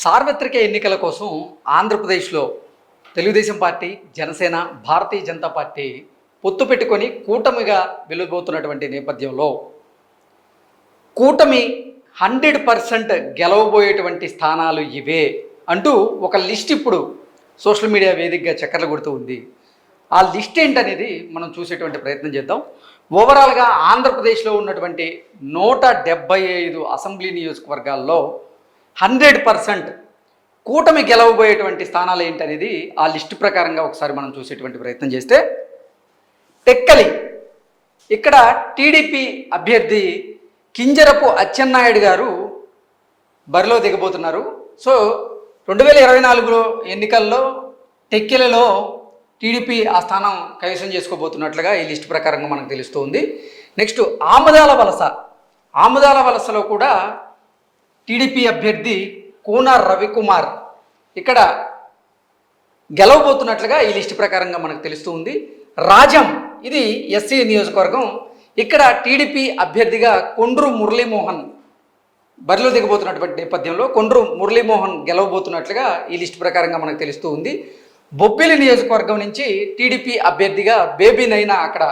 సార్వత్రిక ఎన్నికల కోసం ఆంధ్రప్రదేశ్లో తెలుగుదేశం పార్టీ, జనసేన, భారతీయ జనతా పార్టీ పొత్తు పెట్టుకొని కూటమిగా వెలువబోతున్నటువంటి నేపథ్యంలో కూటమి 100% గెలవబోయేటువంటి స్థానాలు ఇవే అంటూ ఒక లిస్ట్ ఇప్పుడు సోషల్ మీడియా వేదికగా చక్కర్లు కొడుతూ ఉంది. ఆ లిస్ట్ ఏంటనేది మనం చూసేటువంటి ప్రయత్నం చేద్దాం. ఓవరాల్గా ఆంధ్రప్రదేశ్లో ఉన్నటువంటి 175 అసెంబ్లీ నియోజకవర్గాల్లో 100% కూటమి గెలవబోయేటువంటి స్థానాలు ఏంటనేది ఆ లిస్టు ప్రకారంగా ఒకసారి మనం చూసేటువంటి ప్రయత్నం చేస్తే, టెక్కలి ఇక్కడ టీడీపీ అభ్యర్థి కింజరపు అచ్చెన్నాయుడు గారు బరిలో దిగబోతున్నారు. సో 2024 ఎన్నికల్లో టెక్కెలలో టీడీపీ ఆ స్థానం కైవసం చేసుకోబోతున్నట్లుగా ఈ లిస్టు ప్రకారంగా మనకు తెలుస్తుంది. నెక్స్ట్ ఆముదాల వలసలో కూడా టీడీపీ అభ్యర్థి కూన రవికుమార్ ఇక్కడ గెలవబోతున్నట్లుగా ఈ లిస్టు ప్రకారంగా మనకు తెలుస్తూ ఉంది. రాజం ఇది ఎస్సీ నియోజకవర్గం, ఇక్కడ టీడీపీ అభ్యర్థిగా కొండ్రు మురళీమోహన్ బరిలో దిగబోతున్నటువంటి నేపథ్యంలో కొండ్రు మురళీమోహన్ గెలవబోతున్నట్లుగా ఈ లిస్టు ప్రకారంగా మనకు తెలుస్తూ ఉంది. బొబ్బిలి నియోజకవర్గం నుంచి టీడీపీ అభ్యర్థిగా బేబీ నైనా అక్కడ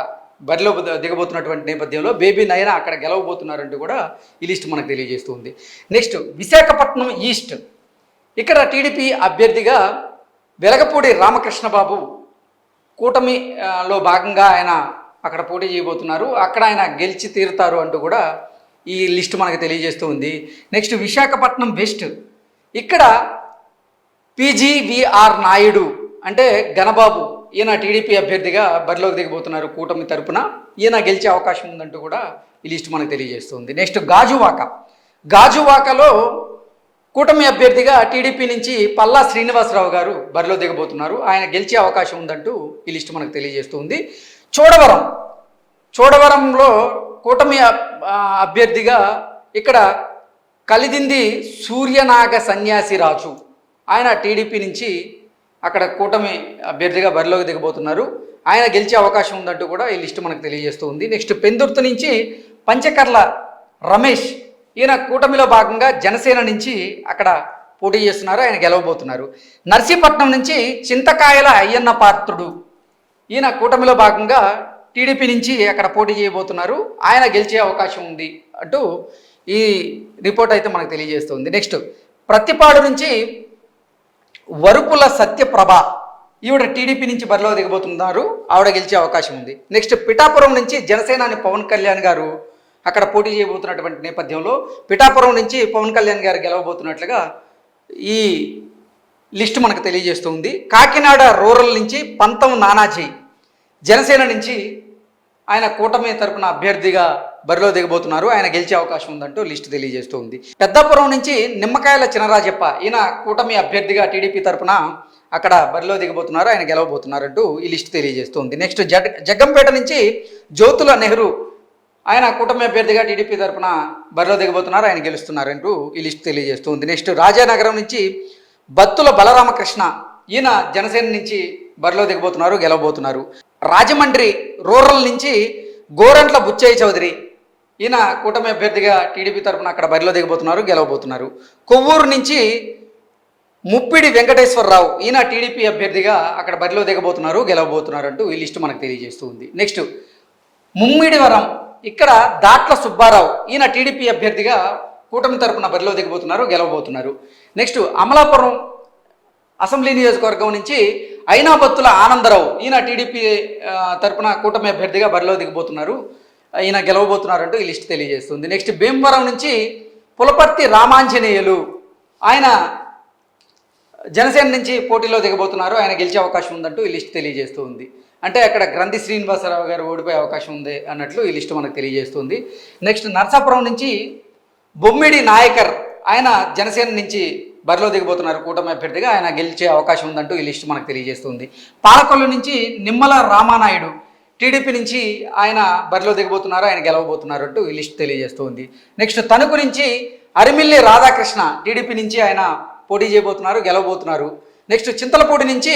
బరిలో దిగబోతున్నటువంటి నేపథ్యంలో బేబీ నైనా అక్కడ గెలవబోతున్నారంటూ కూడా ఈ లిస్ట్ మనకు తెలియజేస్తుంది. నెక్స్ట్ విశాఖపట్నం ఈస్ట్, ఇక్కడ టీడీపీ అభ్యర్థిగా వెలగపూడి రామకృష్ణబాబు కూటమిలో భాగంగా ఆయన అక్కడ పోటీ చేయబోతున్నారు. అక్కడ ఆయన గెలిచి తీరుతారు అంటూ కూడా ఈ లిస్ట్ మనకు తెలియజేస్తూ ఉంది. నెక్స్ట్ విశాఖపట్నం వెస్ట్, ఇక్కడ పీజీవీఆర్ నాయుడు అంటే గణబాబు, ఈయన టీడీపీ అభ్యర్థిగా బరిలోకి దిగబోతున్నారు కూటమి తరపున, ఈయన గెలిచే అవకాశం ఉందంటూ కూడా ఈ లిస్ట్ మనకు తెలియజేస్తుంది. నెక్స్ట్ గాజువాకలో కూటమి అభ్యర్థిగా టీడీపీ నుంచి పల్లా శ్రీనివాసరావు గారు బరిలో దిగబోతున్నారు, ఆయన గెలిచే అవకాశం ఉందంటూ ఈ లిస్ట్ మనకు తెలియజేస్తుంది. చోడవరంలో కూటమి అభ్యర్థిగా ఇక్కడ కలిదింది సూర్యనాగ సన్యాసిరాజు, ఆయన టీడీపీ నుంచి అక్కడ కూటమి అభ్యర్థిగా బరిలోకి దిగబోతున్నారు, ఆయన గెలిచే అవకాశం ఉందంటూ కూడా ఈ లిస్టు మనకు తెలియజేస్తూ ఉంది. నెక్స్ట్ పెందుర్తి నుంచి పంచకర్ల రమేష్, ఈయన కూటమిలో భాగంగా జనసేన నుంచి అక్కడ పోటీ చేస్తున్నారు, ఆయన గెలవబోతున్నారు. నర్సీపట్నం నుంచి చింతకాయల అయ్యన్న పాత్రుడు, ఈయన కూటమిలో భాగంగా టీడీపీ నుంచి అక్కడ పోటీ చేయబోతున్నారు, ఆయన గెలిచే అవకాశం ఉంది అంటూ ఈ రిపోర్ట్ అయితే మనకు తెలియజేస్తుంది. నెక్స్ట్ ప్రత్తిపాడు నుంచి వరుపుల సత్యప్రభ, ఈవిడ టీడీపీ నుంచి బరిలో దిగబోతున్నారు, ఆవిడ గెలిచే అవకాశం ఉంది. నెక్స్ట్ పిఠాపురం నుంచి జనసేనాని పవన్ కళ్యాణ్ గారు అక్కడ పోటీ చేయబోతున్నటువంటి నేపథ్యంలో పిఠాపురం నుంచి పవన్ కళ్యాణ్ గారు గెలవబోతున్నట్లుగా ఈ లిస్ట్ మనకు తెలియజేస్తుంది. కాకినాడ రూరల్ నుంచి పంతం నానాజీ జనసేన నుంచి ఆయన కూటమి తరపున అభ్యర్థిగా బరిలో దిగబోతున్నారు, ఆయన గెలిచే అవకాశం ఉందంటూ లిస్ట్ తెలియజేస్తూ ఉంది. పెద్దాపురం నుంచి నిమ్మకాయల చినరాజప్ప, ఈయన కూటమి అభ్యర్థిగా టీడీపీ తరపున అక్కడ బరిలో దిగబోతున్నారు, ఆయన గెలవబోతున్నారంటూ ఈ లిస్ట్ తెలియజేస్తుంది. నెక్స్ట్ జగ్గంపేట నుంచి జ్యోతుల నెహ్రూ, ఆయన కూటమి అభ్యర్థిగా టీడీపీ తరపున బరిలో దిగబోతున్నారు, ఆయన గెలుస్తున్నారంటూ ఈ లిస్ట్ తెలియజేస్తుంది. నెక్స్ట్ రాజానగరం నుంచి బత్తుల బలరామకృష్ణ, ఈయన జనసేన నుంచి బరిలో దిగబోతున్నారు, గెలవబోతున్నారు. రాజమండ్రి రూరల్ నుంచి గోరంట్ల బుచ్చయ్య చౌదరి, ఈయన కూటమి అభ్యర్థిగా టీడీపీ తరపున అక్కడ బరిలో దిగబోతున్నారు, గెలవబోతున్నారు. కొవ్వూరు నుంచి ముప్పిడి వెంకటేశ్వరరావు, ఈయన టీడీపీ అభ్యర్థిగా అక్కడ బరిలో దిగబోతున్నారు, గెలవబోతున్నారు అంటూ ఈ లిస్టు మనకు తెలియజేస్తుంది. నెక్స్ట్ ముమ్మిడివరం, ఇక్కడ దాట్ల సుబ్బారావు, ఈయన టీడీపీ అభ్యర్థిగా కూటమి తరపున బరిలో దిగబోతున్నారు, గెలవబోతున్నారు. నెక్స్ట్ అమలాపురం అసెంబ్లీ నియోజకవర్గం నుంచి అయినాబత్తుల ఆనందరావు, ఈయన టీడీపీ తరపున కూటమి అభ్యర్థిగా బరిలో దిగబోతున్నారు, ఈయన గెలవబోతున్నారంటూ ఈ లిస్ట్ తెలియజేస్తుంది. నెక్స్ట్ భీమవరం నుంచి పులపర్తి రామాంజనేయులు, ఆయన జనసేన నుంచి పోటీలో దిగబోతున్నారు, ఆయన గెలిచే అవకాశం ఉందంటూ ఈ లిస్ట్ తెలియజేస్తూ ఉంది. అంటే అక్కడ గ్రంథి శ్రీనివాసరావు గారు ఓడిపోయే అవకాశం ఉంది అన్నట్లు ఈ లిస్టు మనకు తెలియజేస్తుంది. నెక్స్ట్ నరసాపురం నుంచి బొమ్మిడి నాయకర్, ఆయన జనసేన నుంచి బరిలో దిగబోతున్నారు కూటమి అభ్యర్థిగా, ఆయన గెలిచే అవకాశం ఉందంటూ ఈ లిస్టు మనకు తెలియజేస్తుంది. పాలకొల్లు నుంచి నిమ్మల రామానాయుడు, టీడీపీ నుంచి ఆయన బరిలో దిగబోతున్నారు, ఆయన గెలవబోతున్నారు అంటూ ఈ లిస్ట్ తెలియజేస్తుంది. నెక్స్ట్ తణుకు నుంచి అరిమిల్లి రాధాకృష్ణ, టీడీపీ నుంచి ఆయన పోటీ చేయబోతున్నారు, గెలవబోతున్నారు. నెక్స్ట్ చింతలపూడి నుంచి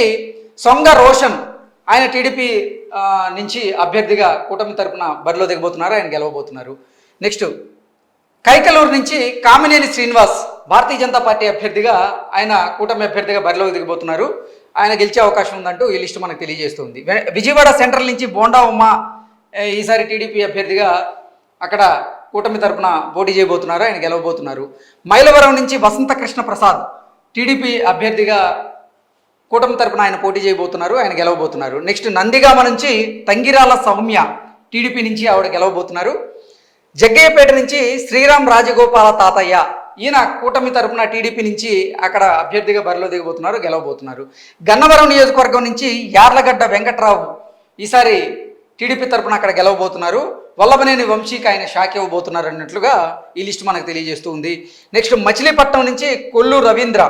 సొంగ రోషన్, ఆయన టీడీపీ నుంచి అభ్యర్థిగా కూటమి తరపున బరిలో దిగబోతున్నారు, ఆయన గెలవబోతున్నారు. నెక్స్ట్ కైకలూరు నుంచి కామినేని శ్రీనివాస్, భారతీయ జనతా పార్టీ అభ్యర్థిగా ఆయన కూటమి అభ్యర్థిగా బరిలోకి దిగబోతున్నారు. ఆయన గెలిచే అవకాశం ఉందంటూ ఈ లిస్టు మనకు తెలియజేస్తుంది. విజయవాడ సెంట్రల్ నుంచి బోండా ఉమ్మ ఈసారి టీడీపీ అభ్యర్థిగా అక్కడ కూటమి తరపున పోటీ చేయబోతున్నారు, ఆయన గెలవబోతున్నారు. మైలవరం నుంచి వసంత కృష్ణ ప్రసాద్ టీడీపీ అభ్యర్థిగా కూటమి తరపున ఆయన పోటీ చేయబోతున్నారు, ఆయన గెలవబోతున్నారు. నెక్స్ట్ నందిగామ నుంచి తంగిరాల సౌమ్య టీడీపీ నుంచి ఆవిడ గెలవబోతున్నారు. జగ్గయ్యపేట నుంచి శ్రీరామ్ రాజగోపాల తాతయ్య ఈయన కూటమి తరపున టీడీపీ నుంచి అక్కడ అభ్యర్థిగా బరిలో దిగబోతున్నారు, గెలవబోతున్నారు. గన్నవరం నియోజకవర్గం నుంచి యార్లగడ్డ వెంకట్రావు ఈసారి టీడీపీ తరపున అక్కడ గెలవబోతున్నారు. వల్లభనేని వంశీకి ఆయన షాక్ ఇవ్వబోతున్నారు అన్నట్లుగా ఈ లిస్ట్ మనకు తెలియజేస్తూ ఉంది. నెక్స్ట్ మచిలీపట్నం నుంచి కొల్లు రవీంద్ర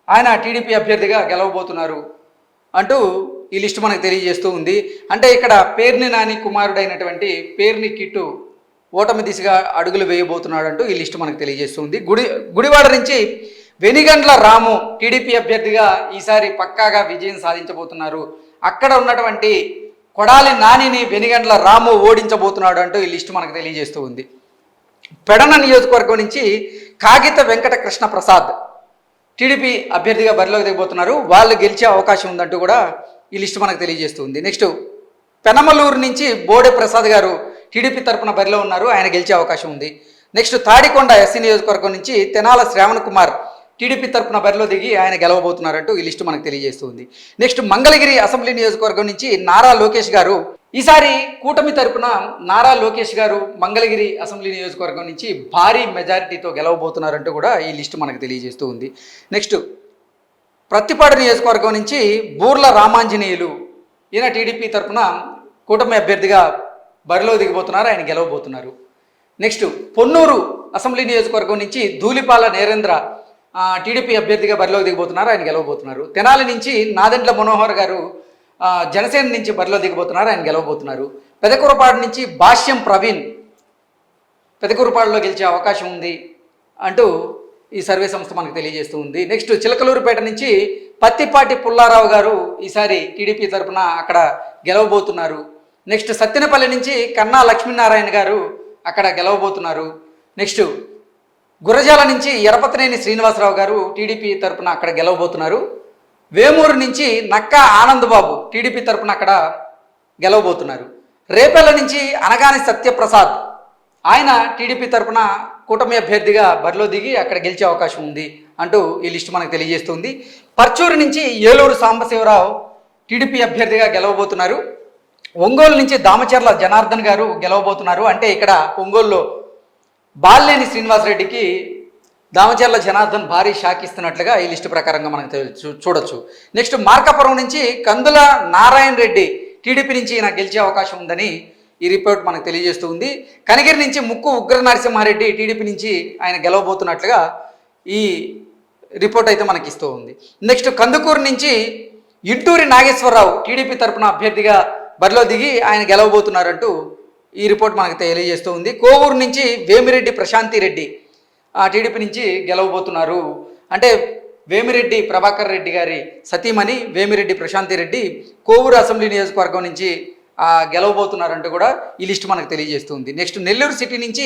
ఆయన టీడీపీ అభ్యర్థిగా గెలవబోతున్నారు అంటూ ఈ లిస్ట్ మనకు తెలియజేస్తూ ఉంది. అంటే ఇక్కడ పేర్ని నాని కుమారుడైనటువంటి పేర్ని కిట్టు ఓటమి దిశగా అడుగులు వేయబోతున్నాడు అంటూ ఈ లిస్టు మనకు తెలియజేస్తుంది. గుడివాడ నుంచి వెనిగండ్ల రాము టీడీపీ అభ్యర్థిగా ఈసారి పక్కాగా విజయం సాధించబోతున్నారు. అక్కడ ఉన్నటువంటి కొడాలి నానిని వెనిగండ్ల రాము ఓడించబోతున్నాడు అంటూ ఈ లిస్టు మనకు తెలియజేస్తూ ఉంది. పెడన నియోజకవర్గం నుంచి కాగిత వెంకట కృష్ణ ప్రసాద్ టీడీపీ అభ్యర్థిగా బరిలోకి దిగబోతున్నారు, వాళ్ళు గెలిచే అవకాశం ఉందంటూ కూడా ఈ లిస్టు మనకు తెలియజేస్తుంది. నెక్స్ట్ పెనమలూరు నుంచి బోడే ప్రసాద్ గారు టీడీపీ తరపున బరిలో ఉన్నారు, ఆయన గెలిచే అవకాశం ఉంది. నెక్స్ట్ తాడికొండ ఎస్సీ నియోజకవర్గం నుంచి తెనాల శ్రావణ్ కుమార్ టీడీపీ తరపున బరిలో దిగి ఆయన గెలవబోతున్నారంటూ ఈ లిస్టు మనకు తెలియజేస్తుంది. నెక్స్ట్ మంగళగిరి అసెంబ్లీ నియోజకవర్గం నుంచి నారా లోకేష్ గారు ఈసారి కూటమి తరపున నారా లోకేష్ గారు మంగళగిరి అసెంబ్లీ నియోజకవర్గం నుంచి భారీ మెజారిటీతో గెలవబోతున్నారంటూ కూడా ఈ లిస్టు మనకు తెలియజేస్తూ ఉంది. నెక్స్ట్ ప్రత్తిపాడు నియోజకవర్గం నుంచి బూర్ల రామాంజనేయులు ఈయన టీడీపీ తరపున కూటమి అభ్యర్థిగా బరిలో దిగిపోతున్నారు, ఆయన గెలవబోతున్నారు. నెక్స్ట్ పొన్నూరు అసెంబ్లీ నియోజకవర్గం నుంచి ధూళిపాల నేరేంద్ర టీడీపీ అభ్యర్థిగా బరిలోకి దిగబోతున్నారు, ఆయన గెలవబోతున్నారు. తెనాలి నుంచి నాదెండ్ల మనోహర్ గారు జనసేన నుంచి బరిలో దిగబోతున్నారు, ఆయన గెలవబోతున్నారు. పెదకూరపాడు నుంచి భాష్యం ప్రవీణ్ పెదకూరపాడులో గెలిచే అవకాశం ఉంది అంటూ ఈ సర్వే సంస్థ మనకు తెలియజేస్తూ ఉంది. నెక్స్ట్ చిలకలూరుపేట నుంచి పత్తిపాటి పుల్లారావు గారు ఈసారి టీడీపీ తరపున అక్కడ గెలవబోతున్నారు. నెక్స్ట్ సత్తెనపల్లి నుంచి కన్నా లక్ష్మీనారాయణ గారు అక్కడ గెలవబోతున్నారు. నెక్స్ట్ గురజాల నుంచి ఎరపతినేని శ్రీనివాసరావు గారు టీడీపీ తరపున అక్కడ గెలవబోతున్నారు. వేమూరు నుంచి నక్కా ఆనందబాబు టీడీపీ తరపున అక్కడ గెలవబోతున్నారు. రేపల్ల నుంచి అనగాని సత్యప్రసాద్ ఆయన టీడీపీ తరపున కూటమి అభ్యర్థిగా బరిలో దిగి అక్కడ గెలిచే అవకాశం ఉంది అంటూ ఈ లిస్టు మనకు తెలియజేస్తుంది. పర్చూరు నుంచి ఏలూరు సాంబశివరావు టీడీపీ అభ్యర్థిగా గెలవబోతున్నారు. ఒంగోలు నుంచి దామచర్ల జనార్దన్ గారు గెలవబోతున్నారు. అంటే ఇక్కడ ఒంగోలులో బాలినేని శ్రీనివాసరెడ్డికి దామచర్ల జనార్దన్ భారీ షాక్ ఇస్తున్నట్లుగా ఈ లిస్టు ప్రకారంగా మనం చూడొచ్చు. నెక్స్ట్ మార్కాపురం నుంచి కందుల నారాయణ రెడ్డి టీడీపీ నుంచి ఈయన గెలిచే అవకాశం ఉందని ఈ రిపోర్ట్ మనకు తెలియజేస్తూ ఉంది. కనిగిరి నుంచి ముక్కు ఉగ్ర నరసింహారెడ్డి టీడీపీ నుంచి ఆయన గెలవబోతున్నట్లుగా ఈ రిపోర్ట్ అయితే మనకి ఇస్తూ ఉంది. నెక్స్ట్ కందుకూరు నుంచి ఇంటూరి నాగేశ్వరరావు టీడీపీ తరపున అభ్యర్థిగా బరిలో దిగి ఆయన గెలవబోతున్నారంటూ ఈ రిపోర్ట్ మనకు తెలియజేస్తూ ఉంది. కోవూరు నుంచి వేమిరెడ్డి ప్రశాంతి రెడ్డి టీడీపీ నుంచి గెలవబోతున్నారు. అంటే వేమిరెడ్డి ప్రభాకర్ రెడ్డి గారి సతీమణి వేమిరెడ్డి ప్రశాంతి రెడ్డి కోవూరు అసెంబ్లీ నియోజకవర్గం నుంచి గెలవబోతున్నారంటూ కూడా ఈ లిస్టు మనకు తెలియజేస్తుంది. నెక్స్ట్ నెల్లూరు సిటీ నుంచి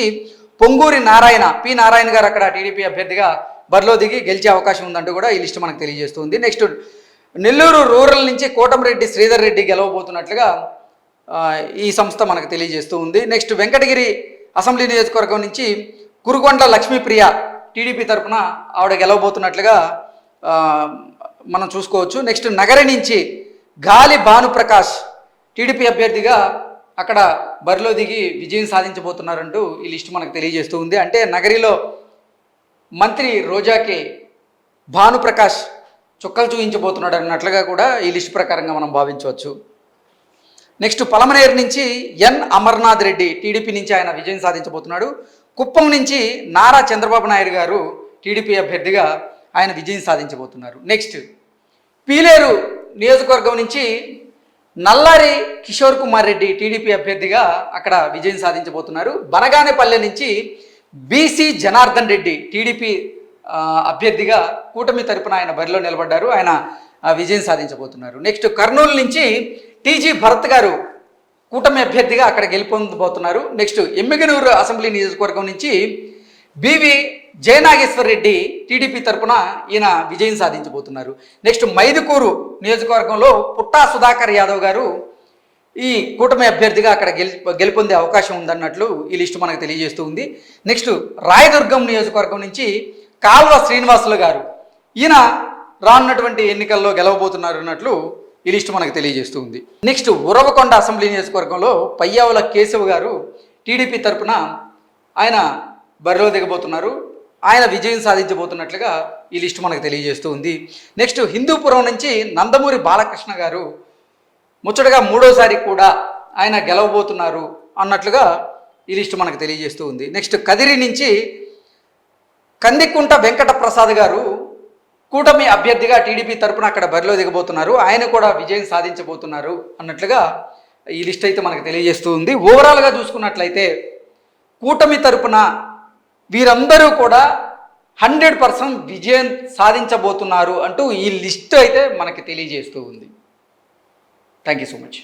పొంగూరి పి నారాయణ గారు అక్కడ టీడీపీ అభ్యర్థిగా బరిలో దిగి గెలిచే అవకాశం ఉందంటూ కూడా ఈ లిస్టు మనకు తెలియజేస్తుంది. నెక్స్ట్ నెల్లూరు రూరల్ నుంచి కోటంరెడ్డి శ్రీధర్ రెడ్డి గెలవబోతున్నట్లుగా ఈ సంస్థ మనకు తెలియజేస్తూ ఉంది. నెక్స్ట్ వెంకటగిరి అసెంబ్లీ నియోజకవర్గం నుంచి కురుగొండ లక్ష్మీప్రియ టీడీపీ తరపున ఆవిడ గెలవబోతున్నట్లుగా మనం చూసుకోవచ్చు. నెక్స్ట్ నగరి నుంచి గాలి భానుప్రకాష్ టీడీపీ అభ్యర్థిగా అక్కడ బరిలో దిగి విజయం సాధించబోతున్నారంటూ ఈ లిస్టు మనకు తెలియజేస్తూ ఉంది. అంటే నగరిలో మంత్రి రోజాకి భానుప్రకాష్ చుక్కలు చూపించబోతున్నాడు అన్నట్లుగా కూడా ఈ లిస్టు ప్రకారంగా మనం భావించవచ్చు. నెక్స్ట్ పలమనేరు నుంచి ఎన్ అమర్నాథ్ రెడ్డి టీడీపీ నుంచి ఆయన విజయం సాధించబోతున్నాడు. కుప్పం నుంచి నారా చంద్రబాబు నాయుడు గారు టీడీపీ అభ్యర్థిగా ఆయన విజయం సాధించబోతున్నారు. నెక్స్ట్ పీలేరు నియోజకవర్గం నుంచి నల్లారి కిషోర్ కుమార్ రెడ్డి టీడీపీ అభ్యర్థిగా అక్కడ విజయం సాధించబోతున్నారు. బనగానేపల్లె నుంచి బీసీ జనార్దన్ రెడ్డి టీడీపీ అభ్యర్థిగా కూటమి తరపున ఆయన బరిలో నిలబడ్డారు, ఆయన విజయం సాధించబోతున్నారు. నెక్స్ట్ కర్నూలు నుంచి టీజీ భరత్ గారు కూటమి అభ్యర్థిగా అక్కడ గెలుపొందబోతున్నారు. నెక్స్ట్ ఎమ్మిగనూరు అసెంబ్లీ నియోజకవర్గం నుంచి బివి జయనాగేశ్వర్ రెడ్డి టీడీపీ తరపున ఈయన విజయం సాధించబోతున్నారు. నెక్స్ట్ మైదుకూరు నియోజకవర్గంలో పుట్టా సుధాకర్ యాదవ్ గారు ఈ కూటమి అభ్యర్థిగా అక్కడ గెలుపొందే అవకాశం ఉందన్నట్లు ఈ లిస్టు మనకు తెలియజేస్తూ ఉంది. నెక్స్ట్ రాయదుర్గం నియోజకవర్గం నుంచి కాల్వ శ్రీనివాసులు గారు ఈయన రానున్నటువంటి ఎన్నికల్లో గెలవబోతున్నారు అన్నట్లు ఈ లిస్టు మనకు తెలియజేస్తూ ఉంది. నెక్స్ట్ ఉరవకొండ అసెంబ్లీ నియోజకవర్గంలో పయ్యావుల కేశవ్ గారు టీడీపీ తరపున ఆయన బరిలో దిగబోతున్నారు. ఆయన విజయం సాధించబోతున్నట్లుగా ఈ లిస్టు మనకు తెలియజేస్తూ ఉంది. నెక్స్ట్ హిందూపురం నుంచి నందమూరి బాలకృష్ణ గారు ముచ్చటగా మూడోసారి కూడా ఆయన గెలవబోతున్నారు అన్నట్లుగా ఈ లిస్టు మనకు తెలియజేస్తూ ఉంది. నెక్స్ట్ కదిరి నుంచి కందికుంట వెంకట ప్రసాద్ గారు కూటమి అభ్యర్థిగా టీడీపీ తరపున అక్కడ బరిలో దిగబోతున్నారు. ఆయన కూడా విజయం సాధించబోతున్నారు అన్నట్లుగా ఈ లిస్ట్ అయితే మనకు తెలియజేస్తూ ఉంది. ఓవరాల్గా చూసుకున్నట్లయితే కూటమి తరపున వీరందరూ కూడా 100% విజయం సాధించబోతున్నారు అంటూ ఈ లిస్ట్ అయితే మనకి తెలియజేస్తూ ఉంది. Thank you so much.